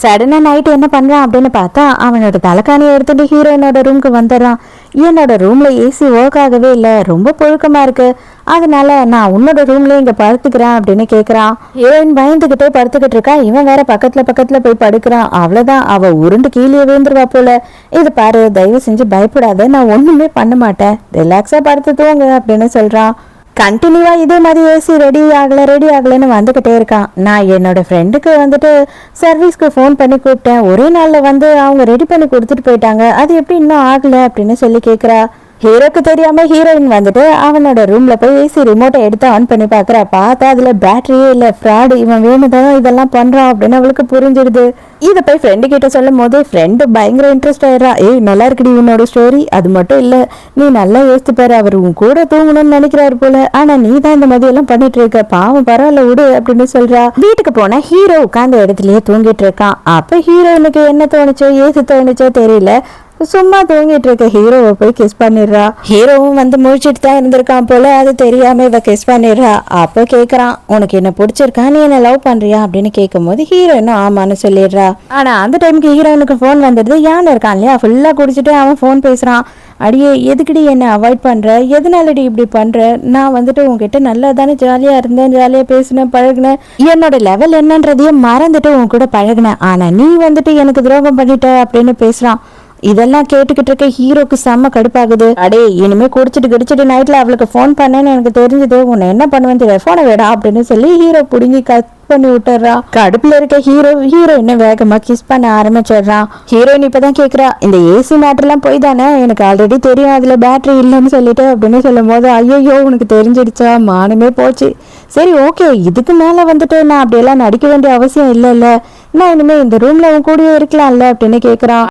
சடனா நைட் என்ன பண்றான் அப்படின்னு பார்த்தா அவனோட தலைக்காணியை எடுத்துட்டு ஹீரோயினோட ரூமுக்கு வந்துடுறான். என்னோட ரூம்ல ஏசி ஒர்க் ஆகவே இல்லை, ரொம்ப புழுக்கமா இருக்கு, அதனால நான் உன்னோட ரூம்ல இங்க படுத்துக்கிறேன் அப்படின்னு கேக்குறான். ஹீரோயின் பயந்துகிட்டே படுத்துக்கிட்டு இருக்கா. இவன் வேற பக்கத்துல போய் படுக்கிறான். அவ்வளவுதான், அவ உருண்டு கீழே விழுந்துருவா போல. இது பாரு, தயவு செஞ்சு பயப்படாத, நான் ஒண்ணுமே பண்ண மாட்டேன், ரிலாக்ஸா படுத்து தூங்க அப்படின்னு சொல்றான். கண்டினியூவா இதே மாதிரி ஏசி ரெடி ஆகலன்னு வந்துகிட்டே இருக்கான். நான் என்னோட ஃப்ரெண்டுக்கு வந்துட்டு சர்வீஸ்க்கு ஃபோன் பண்ணி கூப்பிட்டேன், ஒரே நாள்ல வந்து அவங்க ரெடி பண்ணி கொடுத்துட்டு போயிட்டாங்க, அது எப்படி இன்னும் ஆகல அப்படின்னு சொல்லி கேக்குறா. ஹீரோக்கு தெரியாம ஹீரோயின் வந்துட்டு அவனோட ரூம்ல போய் ஏசி ரிமோட்டை எடுத்து ஆன் பண்ணி பாக்குறா. பார்த்தா அதுல பேட்டரியே இல்ல, ஃப்ராடு, இவன் வேணுதான் இதெல்லாம் பண்றான் அப்படின்னு அவளுக்கு புரிஞ்சிடுது. இதை போய் ஃப்ரெண்டு கிட்ட சொல்லும் போது ஃப்ரெண்டு பயங்கர இன்ட்ரெஸ்ட் ஆயிடுறா. ஏய், நல்லா இருக்குடி உன்னோட ஸ்டோரி, அது மட்டும் இல்ல, நீ நல்லா யோசித்து பாரு, அவர் உன் கூட தூங்கணும்னு நினைக்கிறாரு போல, ஆனா நீ தான் இந்த மாதிரி எல்லாம் பண்ணிட்டு இருக்க, பாவம், பரவாயில்ல விடு அப்படின்னு சொல்றா. வீட்டுக்கு போனா ஹீரோ உட்கார்ந்த இடத்துலயே தூங்கிட்டு இருக்கான். அப்ப ஹீரோயினுக்கு என்ன தோணுச்சோ ஏது தோணுச்சோ தெரியல, சும்மா தூங்கிட்டு இருக்க ஹீரோவை போய் கிஸ் பண்ணிடுறா. ஹீரோவும் வந்து முழிச்சிட்டு தான் இருந்திருக்கான் போல, அது தெரியாம இவ கிஸ் பண்ணிடுறா. அப்ப கேக்குறான், உனக்கு என்ன பிடிச்சிருக்கா, நீ என்ன லவ் பண்றியா அப்படின்னு கேட்கும் போது ஹீரோயினும் ஆமான்னு சொல்லிடுறா. ஆனா அந்த டைமுக்கு ஹீரோயினுக்கு போன் வந்துடுது. யான் இருக்கான் இல்லையா, ஃபுல்லா குடிச்சிட்டு அவன் போன் பேசுறான். அடியே, எதுக்குடி என்ன அவாய்ட் பண்ற, எதனாலடி இப்படி பண்ற, நான் வந்துட்டு உன்கிட்ட நல்லா தானே ஜாலியா இருந்தேன், ஜாலியா பேசினேன், பழகினேன், என்னோட லெவல் என்னன்றதையும் மறந்துட்டு உன் கூட பழகினேன், ஆனா நீ வந்துட்டு எனக்கு துரோகம் பண்ணிட்ட அப்படின்னு பேசுறான். இதெல்லாம் கேட்டுக்கிட்டு இருக்க ஹீரோக்கு செம்ம கடுப்பாகுது. அடே, இனிமே குடிச்சிட்டு நைட்ல அவளுக்கு போன் பண்ணேன்னு எனக்கு தெரிஞ்சது, உன்னை என்ன பண்ணுவேன் தெரியாது, போனை வேடா அப்படின்னு சொல்லி ஹீரோ புடுங்கி கட் பண்ணி விட்டுறா. கடுப்புல இருக்க ஹீரோ இன்னும் வேகமா கிஸ் பண்ண ஆரம்பிச்சிடுறான். ஹீரோயின் இப்பதான் கேக்குறா, இந்த ஏசி மேட்டர்லாம் போய் தானே, எனக்கு ஆல்ரெடி தெரியும் அதுல பேட்டரி இல்லைன்னு சொல்லிட்டு அப்படின்னு சொல்லும் போது, ஐயோ உனக்கு தெரிஞ்சிடுச்சா, மானமே போச்சு, சரி ஓகே, இதுக்கு மேல வந்துட்டு நான் அப்படியெல்லாம் நடிக்க வேண்டிய அவசியம் இல்லைல்ல, நான் இனிமே இந்த ரூம்ல உன் கூடயே இருக்கலாம்ல அப்படின்னு கேக்குறான்.